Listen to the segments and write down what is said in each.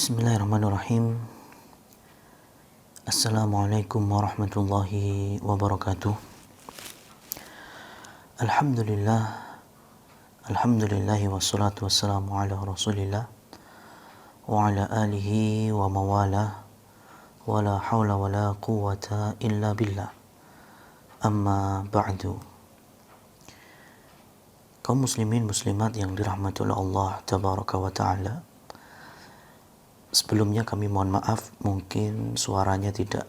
Bismillahirrahmanirrahim. Assalamualaikum warahmatullahi wabarakatuh. Alhamdulillahi wassalatu wassalamu ala rasulillah wa ala alihi wa mawalah wa la hawla wa la quwwata illa billah. Amma ba'du. Kaum muslimin muslimat yang dirahmati oleh Allah tabaraka wa ta'ala, sebelumnya kami mohon maaf, mungkin suaranya tidak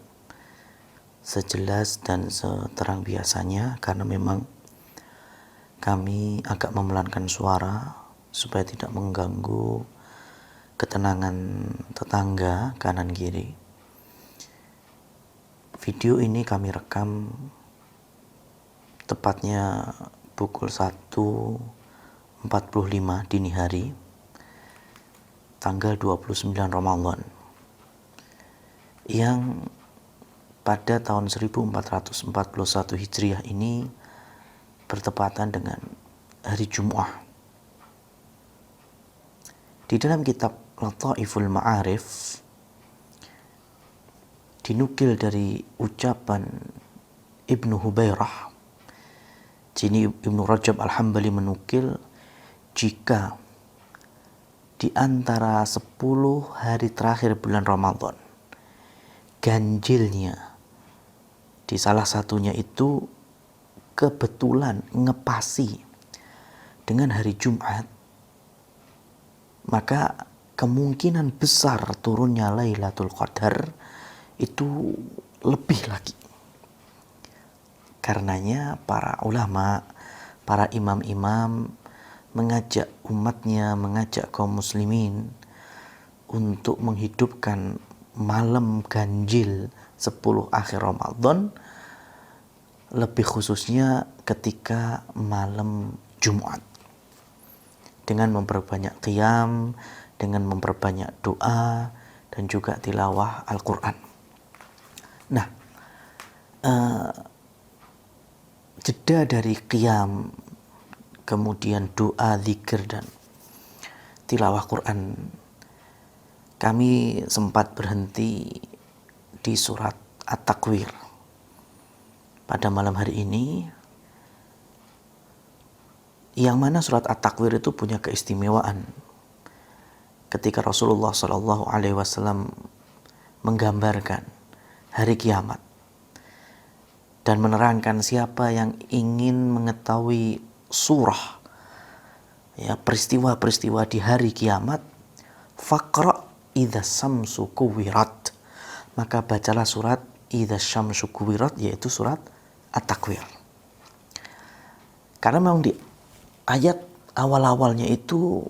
sejelas dan seterang biasanya karena memang kami agak memelankan suara supaya tidak mengganggu ketenangan tetangga kanan kiri. Video ini kami rekam tepatnya pukul 1.45 dini hari tanggal 29 Ramadan yang pada tahun 1441 Hijriah ini bertepatan dengan hari Jum'ah. Di dalam kitab Lataiful Ma'arif dinukil dari ucapan Ibnu Hubairah. Jadi Ibnu Rajab Al-Hambali menukil, jika di antara 10 hari terakhir bulan Ramadan ganjilnya di salah satunya itu kebetulan ngepasi dengan hari Jumat, maka kemungkinan besar turunnya Lailatul Qadar itu lebih lagi. Karenanya para ulama, para imam-imam mengajak umatnya, mengajak kaum muslimin untuk menghidupkan malam ganjil 10 akhir Ramadan, lebih khususnya ketika malam Jumat, dengan memperbanyak qiyam, dengan memperbanyak doa dan juga tilawah Al-Quran. Nah, jeda dari qiyam, kemudian doa, zikir, dan tilawah Quran, kami sempat berhenti di surat At-Takwir. Pada malam hari ini, yang mana surat At-Takwir itu punya keistimewaan ketika Rasulullah SAW menggambarkan hari kiamat dan menerangkan siapa yang ingin mengetahui surah, ya, peristiwa-peristiwa di hari kiamat, faqra idza syamsu kuwirat, maka bacalah surat idza syamsu kuwirat, yaitu surat At-Takwir. Karena memang di ayat awal-awalnya itu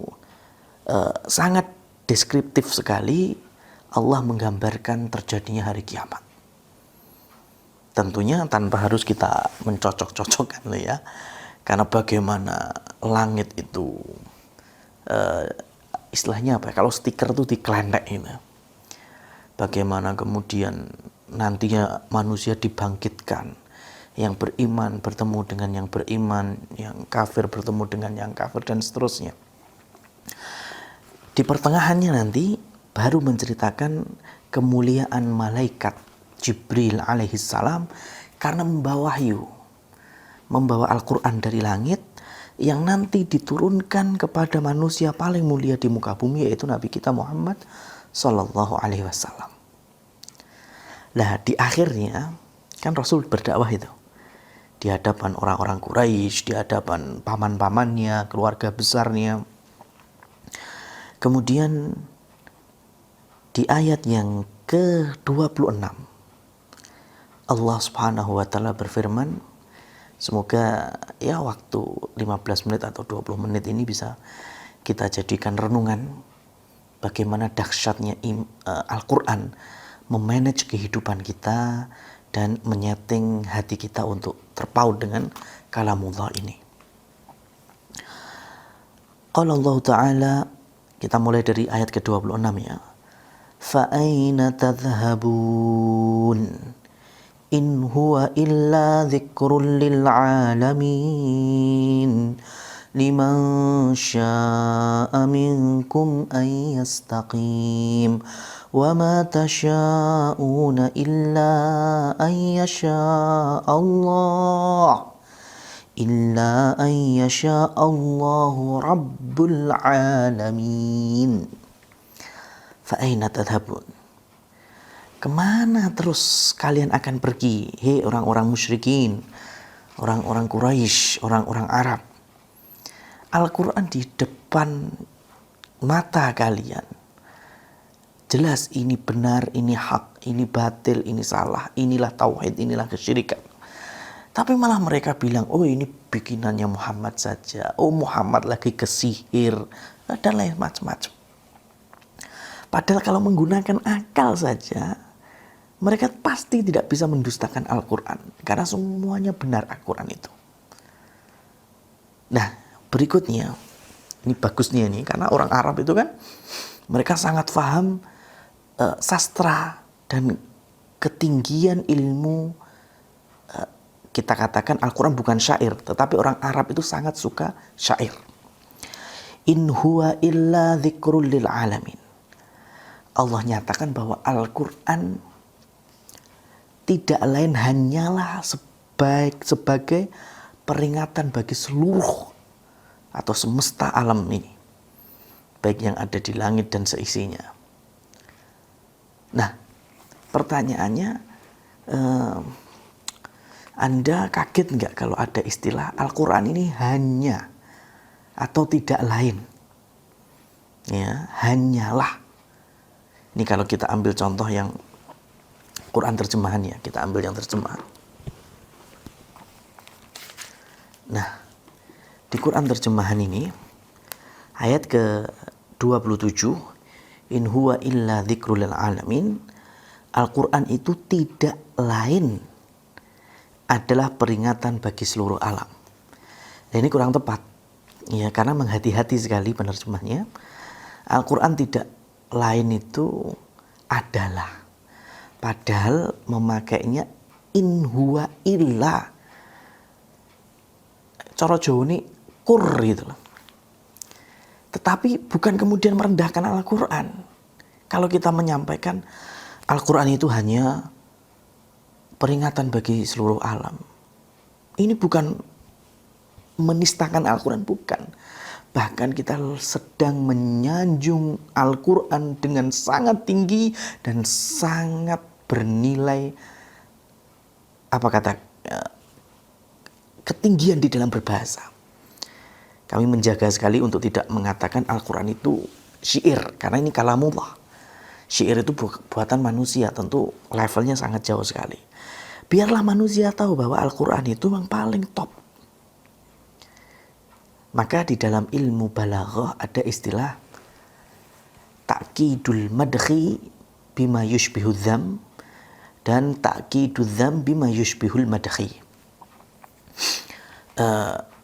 sangat deskriptif sekali Allah menggambarkan terjadinya hari kiamat. Tentunya tanpa harus kita mencocok-cocokkan, ya. Karena bagaimana langit itu istilahnya apa ya? Kalau stiker itu diklentek ini. Bagaimana kemudian nantinya manusia dibangkitkan, yang beriman bertemu dengan yang beriman, yang kafir bertemu dengan yang kafir, dan seterusnya. Di pertengahannya nanti baru menceritakan kemuliaan malaikat Jibril alaihissalam karena membawa wahyu, membawa Al-Quran dari langit yang nanti diturunkan kepada manusia paling mulia di muka bumi, yaitu Nabi kita Muhammad Sallallahu Alaihi Wasallam. Nah, di akhirnya kan Rasul berdakwah itu di hadapan orang-orang Quraisy, di hadapan paman-pamannya, keluarga besarnya. Kemudian di ayat yang ke-26 Allah Subhanahu wa taala berfirman, semoga ya waktu 15 menit atau 20 menit ini bisa kita jadikan renungan bagaimana dahsyatnya Al-Quran memanage kehidupan kita dan menyeting hati kita untuk terpaut dengan kalamullah ini. Qala Allah Ta'ala, kita mulai dari ayat ke-26 ya. Fa'aina tadhhabun in huwa illa dzikrun lil alamin liman syaa minkum an yastaqim wa ma tasyauna illa an yasha Allah Allahu rabbul alamin. Fa aina tadhhabun? Kemana terus kalian akan pergi? Hei orang-orang musyrikin, orang-orang Quraisy, orang-orang Arab. Al-Quran di depan mata kalian. Jelas ini benar, ini hak, ini batil, ini salah, inilah tauhid, inilah kesyirikan. Tapi malah mereka bilang, oh ini bikinannya Muhammad saja. Oh Muhammad lagi kesihir. Dan lain macam-macam. Padahal kalau menggunakan akal saja, mereka pasti tidak bisa mendustakan Al-Quran. Karena semuanya benar Al-Quran itu. Nah, berikutnya, ini bagusnya nih, karena orang Arab itu kan, mereka sangat paham sastra dan ketinggian ilmu. Kita katakan Al-Quran bukan syair, tetapi orang Arab itu sangat suka syair. In huwa illa dzikrul lil alamin. Allah nyatakan bahwa Al-Quran tidak lain hanyalah sebagai peringatan bagi seluruh atau semesta alam ini, baik yang ada di langit dan seisinya. Nah, pertanyaannya, Anda kaget nggak kalau ada istilah Al-Quran ini hanya atau tidak lain? Ya, hanyalah. Ini kalau kita ambil contoh yang Quran terjemahan ya, kita ambil yang terjemahan. Nah, di Quran terjemahan ini, ayat ke-27, in huwa illa dzikrul lil alamin, Al-Quran itu tidak lain adalah peringatan bagi seluruh alam. Nah, ini kurang tepat, ya, karena menghati-hati sekali penerjemahnya. Al-Quran tidak lain itu adalah, padahal memakainya in huwa illa, cara Jawa ini kur gitu loh. Tetapi bukan kemudian merendahkan Al-Quran. Kalau kita menyampaikan Al-Quran itu hanya peringatan bagi seluruh alam, ini bukan menistakan Al-Quran, bukan. Bahkan kita sedang menyanjung Al-Quran dengan sangat tinggi dan sangat bernilai, ketinggian di dalam berbahasa. Kami menjaga sekali untuk tidak mengatakan Al-Quran itu syair, karena ini kalamullah. Syair itu buatan manusia, tentu levelnya sangat jauh sekali. Biarlah manusia tahu bahwa Al-Quran itu yang paling top. Maka di dalam ilmu balaghah ada istilah ta'kidul madhi bima yushbihu dzam dan ta'kidul dzam bima yushbihul madhi.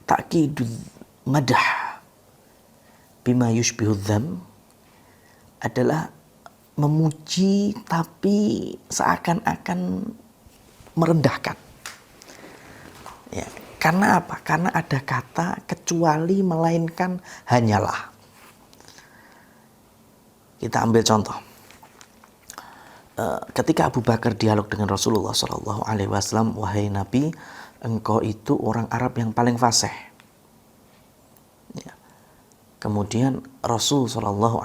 Ta'kidul madah bima yushbihu dzam adalah memuji tapi seakan-akan merendahkan. Ya. Karena apa? Karena ada kata kecuali, melainkan, hanyalah. Kita ambil contoh. Ketika Abu Bakar dialog dengan Rasulullah SAW, wahai Nabi, engkau itu orang Arab yang paling fasih. Ya. Kemudian Rasul SAW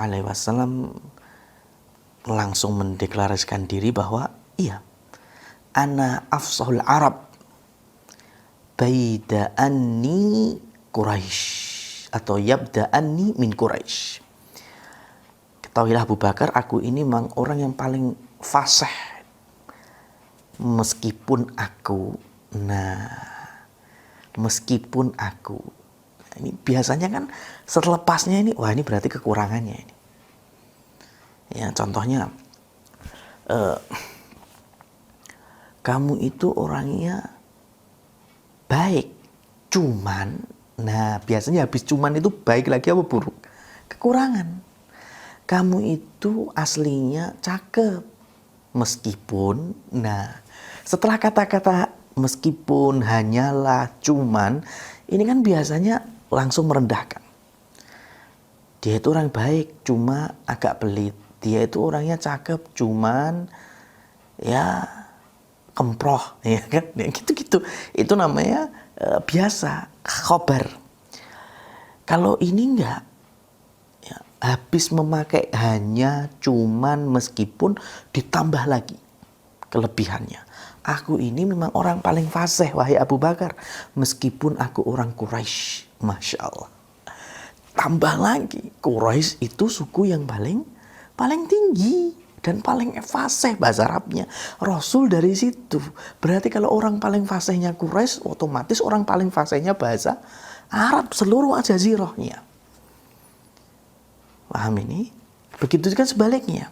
langsung mendeklarasikan diri bahwa iya, ana afsahul Arab baida anni Quraisy atau yabda anni min Quraisy. Ketahuilah Abu Bakar, aku ini memang orang yang paling fasih meskipun aku. Ini biasanya kan setelepasnya ini, wah ini berarti kekurangannya ini. Ya, contohnya kamu itu orangnya baik, cuman, nah biasanya habis cuman itu baik lagi apa buruk? Kekurangan. Kamu itu aslinya cakep, meskipun, nah setelah kata-kata meskipun, hanyalah, cuman, ini kan biasanya langsung merendahkan. Dia itu orang baik, cuma agak pelit. Dia itu orangnya cakep, cuman ya kemproh, ya kan? Gitu-gitu. Itu namanya biasa, khobar. Kalau ini enggak, ya, habis memakai hanya, cuman, meskipun, ditambah lagi kelebihannya. Aku ini memang orang paling fasih, wahai Abu Bakar, meskipun aku orang Quraisy. Masya Allah. Tambah lagi, Quraisy itu suku yang paling tinggi dan paling fasih bahasa Arabnya. Rasul dari situ. Berarti kalau orang paling fasihnya Quraisy, otomatis orang paling fasihnya bahasa Arab seluruh jazirahnya. Paham ini? Begitu kan sebaliknya.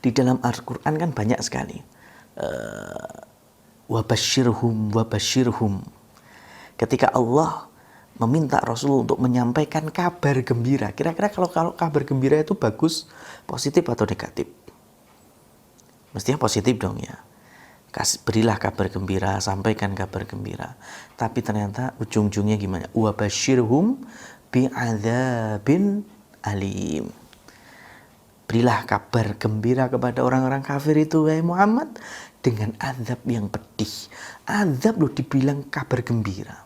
Di dalam Al-Quran kan banyak sekali. Wabashirhum. Ketika Allah meminta Rasul untuk menyampaikan kabar gembira. Kira-kira kalau kabar gembira itu bagus, positif atau negatif? Mestinya positif dong ya. Berilah kabar gembira, sampaikan kabar gembira. Tapi ternyata ujung-ujungnya gimana? Wabashirhum bi'adzabin alim. Berilah kabar gembira kepada orang-orang kafir itu, wahai Muhammad, dengan azab yang pedih. Azab loh dibilang kabar gembira.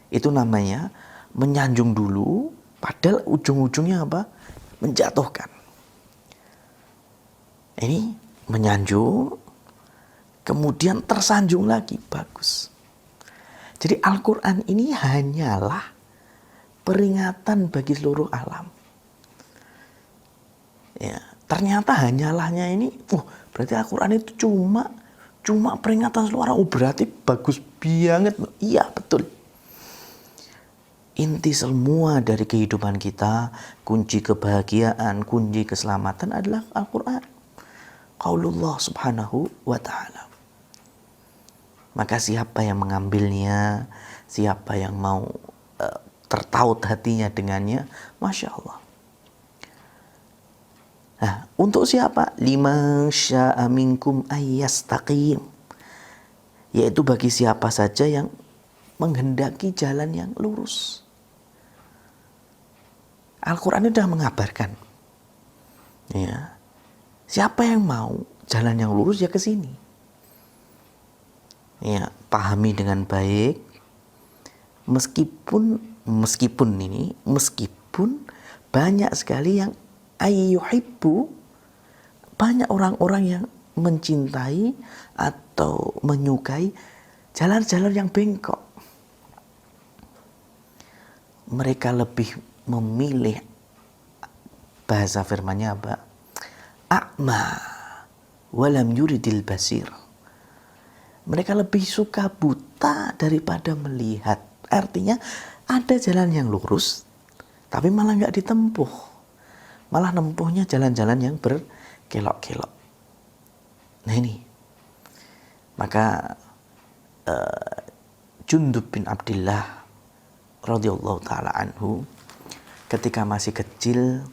Itu namanya menyanjung dulu, padahal ujung-ujungnya apa? Menjatuhkan. Ini menyanjung, kemudian tersanjung lagi. Bagus. Jadi Al-Quran ini hanyalah peringatan bagi seluruh alam. Ya, ternyata hanyalahnya ini, berarti Al-Quran itu cuma peringatan seluruh orang. Berarti bagus banget. Iya, betul. Inti semua dari kehidupan kita, kunci kebahagiaan, kunci keselamatan adalah Al-Quran. Qaulullah subhanahu wa ta'ala. Maka siapa yang mengambilnya, siapa yang mau tertaut hatinya dengannya, Masya Allah. Nah, untuk siapa? Liman sya'a minkum ayyastaqim. Yaitu bagi siapa saja yang menghendaki jalan yang lurus. Al-Quran sudah mengabarkan. Ya. Siapa yang mau jalan yang lurus ya ke sini. Ya, pahami dengan baik. Meskipun banyak sekali yang ayyuhibbu, banyak orang-orang yang mencintai atau menyukai jalan-jalan yang bengkok. Mereka lebih memilih, bahasa firmannya apa? A'ma walam yuridil basir. Mereka lebih suka buta daripada melihat. Artinya ada jalan yang lurus, tapi malah nggak ditempuh. Malah nempuhnya jalan-jalan yang berkelok-kelok. Nah ini. Maka Jundub bin Abdillah radhiyallahu taala anhu ketika masih kecil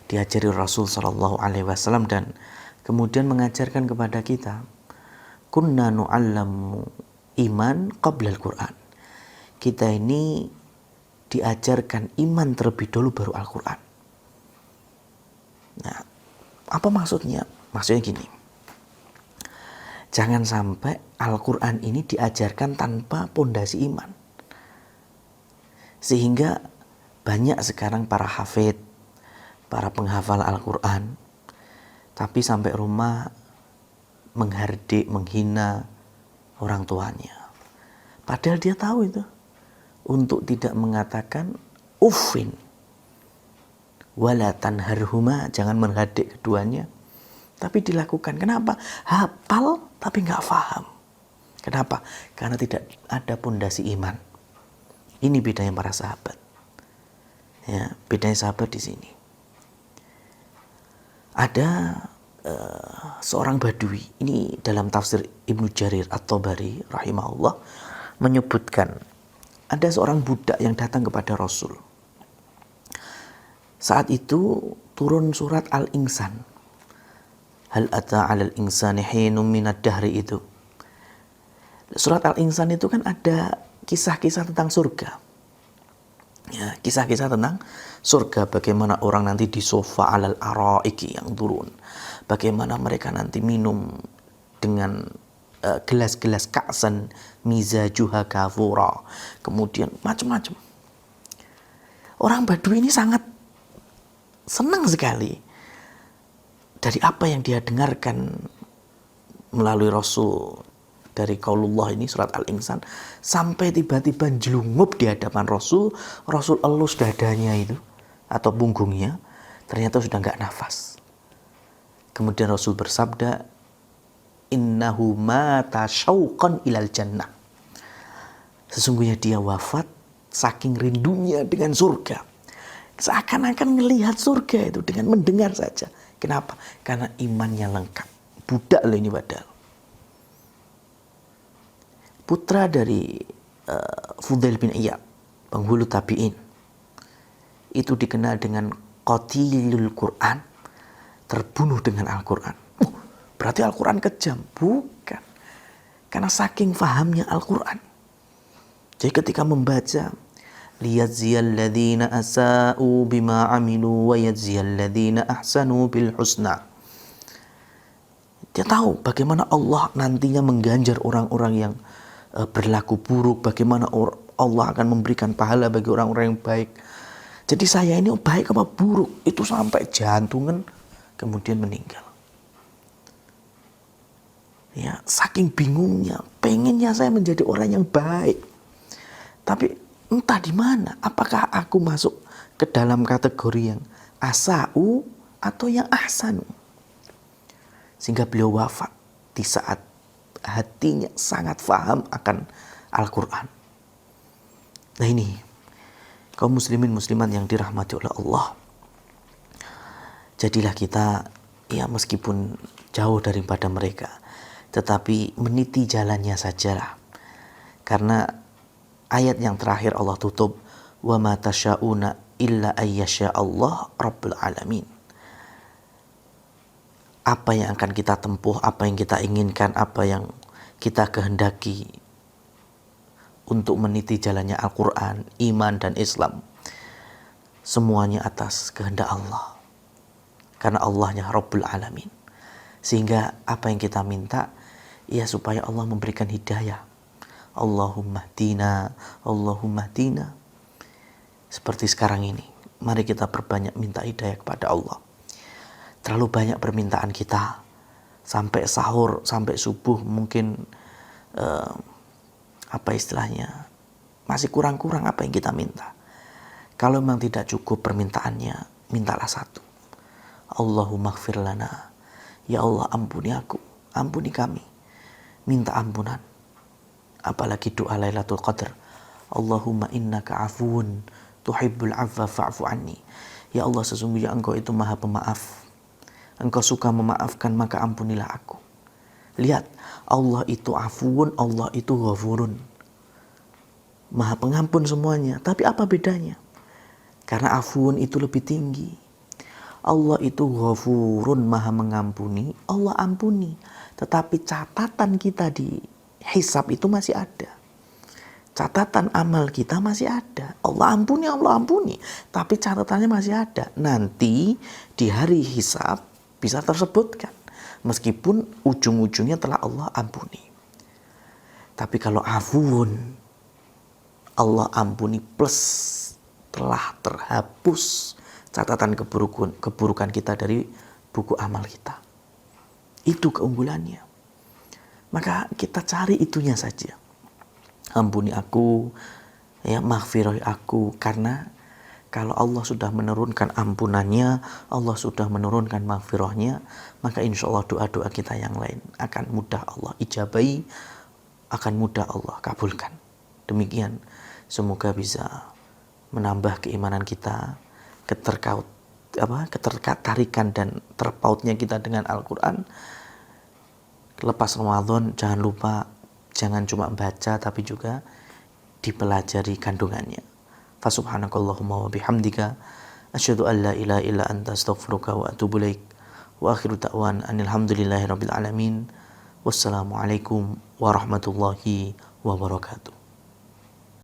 diajari Rasul sallallahu alaihi wasallam dan kemudian mengajarkan kepada kita, kunna nu'allamu iman qabla al-Qur'an. Kita ini diajarkan iman terlebih dulu baru Al-Qur'an. Nah, apa maksudnya? Maksudnya gini. Jangan sampai Al-Quran ini diajarkan tanpa pondasi iman. Sehingga banyak sekarang para hafid, para penghafal Al-Quran, tapi sampai rumah menghardik, menghina orang tuanya. Padahal dia tahu itu. Untuk tidak mengatakan uffin wala tanharhuma, jangan menghardik keduanya, tapi dilakukan. Kenapa? Hafal tapi nggak paham. Kenapa? Karena tidak ada pondasi iman. Ini bedanya para sahabat. Ya, bedanya sahabat di sini. Ada seorang badui. Ini dalam tafsir Ibnu Jarir At-Tabari rahimahullah menyebutkan ada seorang budak yang datang kepada Rasul. Saat itu turun surat Al-Insan. Hal ata 'alal insani hinum minad dahri itu. Surat Al-Insan itu kan ada kisah-kisah tentang surga. Ya, kisah-kisah tentang surga, bagaimana orang nanti di sofa alal araiki yang turun, bagaimana mereka nanti minum dengan gelas-gelas ka'san mizajuha kafura, kemudian macam-macam. Orang Badui ini sangat senang sekali dari apa yang dia dengarkan melalui Rasul, dari qaulullah ini surat Al-Insan, sampai tiba-tiba jelungup di hadapan Rasul. Rasul elus dadanya itu atau punggungnya, ternyata sudah nggak nafas. Kemudian Rasul bersabda, innahu mata syauqan ilal jannah, sesungguhnya dia wafat saking rindunya dengan surga. Seakan-akan melihat surga itu dengan mendengar saja. Kenapa? Karena imannya lengkap. Budak loh ini padahal. Putra dari Fudail bin Iyad, penghulu tabi'in, itu dikenal dengan qatilul Quran, terbunuh dengan Al-Quran. Berarti Al-Quran kejam? Bukan. Karena saking fahamnya Al-Quran. Jadi ketika membaca, liyajziyal ladzina asa'u bima amilu wa yajziyal ladzina ahsanu bil husna. Dia tahu bagaimana Allah nantinya mengganjar orang-orang yang berlaku buruk, bagaimana Allah akan memberikan pahala bagi orang-orang yang baik. Jadi saya ini baik apa buruk, itu sampai jantungan kemudian meninggal. Ya, saking bingungnya, pengennya saya menjadi orang yang baik. Tapi entah di mana, apakah aku masuk ke dalam kategori yang asa'u atau yang ahsanu. Sehingga beliau wafat di saat hatinya sangat faham akan Al-Quran. Nah ini, kaum muslimin muslimat yang dirahmati oleh Allah. Jadilah kita, ya meskipun jauh daripada mereka, tetapi meniti jalannya sajalah. Karena ayat yang terakhir Allah tutup, wa ma tasyauna illa ayyasha Allah rabbul alamin. Apa yang akan kita tempuh, apa yang kita inginkan, apa yang kita kehendaki untuk meniti jalannya Al-Quran, iman dan Islam, semuanya atas kehendak Allah. Karena Allahnya Rabbul Alamin. Sehingga apa yang kita minta, ya supaya Allah memberikan hidayah. Allahumma hdina, Allahumma hdina. Seperti sekarang ini, mari kita perbanyak minta hidayah kepada Allah. Terlalu banyak permintaan kita, sampai sahur, sampai subuh mungkin apa istilahnya, masih kurang-kurang apa yang kita minta. Kalau memang tidak cukup permintaannya, mintalah satu, Allahumma ighfir lana, ya Allah ampuni aku, ampuni kami. Minta ampunan. Apalagi doa Lailatul Qadar, Allahumma innaka afuun tuhibbul afwa fa'fu anni. Ya Allah, sesungguhnya Engkau itu Maha Pemaaf, Engkau suka memaafkan, maka ampunilah aku. Lihat, Allah itu afuun, Allah itu ghafurun, Maha Pengampun semuanya. Tapi apa bedanya? Karena afuun itu lebih tinggi, Allah itu ghafurun, Maha mengampuni, Allah ampuni. Tetapi catatan kita di hisab itu masih ada. Catatan amal kita masih ada. Allah ampuni. Tapi catatannya masih ada. Nanti di hari hisab bisa tersebutkan. Meskipun ujung-ujungnya telah Allah ampuni. Tapi kalau afuun, Allah ampuni plus telah terhapus catatan keburukan kita dari buku amal kita. Itu keunggulannya. Maka kita cari itunya saja. Ampuni aku, ya maghfirah aku. Karena kalau Allah sudah menurunkan ampunannya, Allah sudah menurunkan maghfirahnya, maka insya Allah doa-doa kita yang lain akan mudah Allah ijabai, akan mudah Allah kabulkan. Demikian, semoga bisa menambah keimanan kita, ketertarikan dan terpautnya kita dengan Al-Quran. Lepas Ramadan, jangan lupa, jangan cuma baca tapi juga dipelajari kandungannya. Fasubhanakallahumma wa bihamdika asyhadu an la ilaha illa anta astaghfiruka wa atubu ilaik. Wa akhiru da'wan anil hamdulillahi rabbil alamin. Wassalamualaikum warahmatullahi wabarakatuh.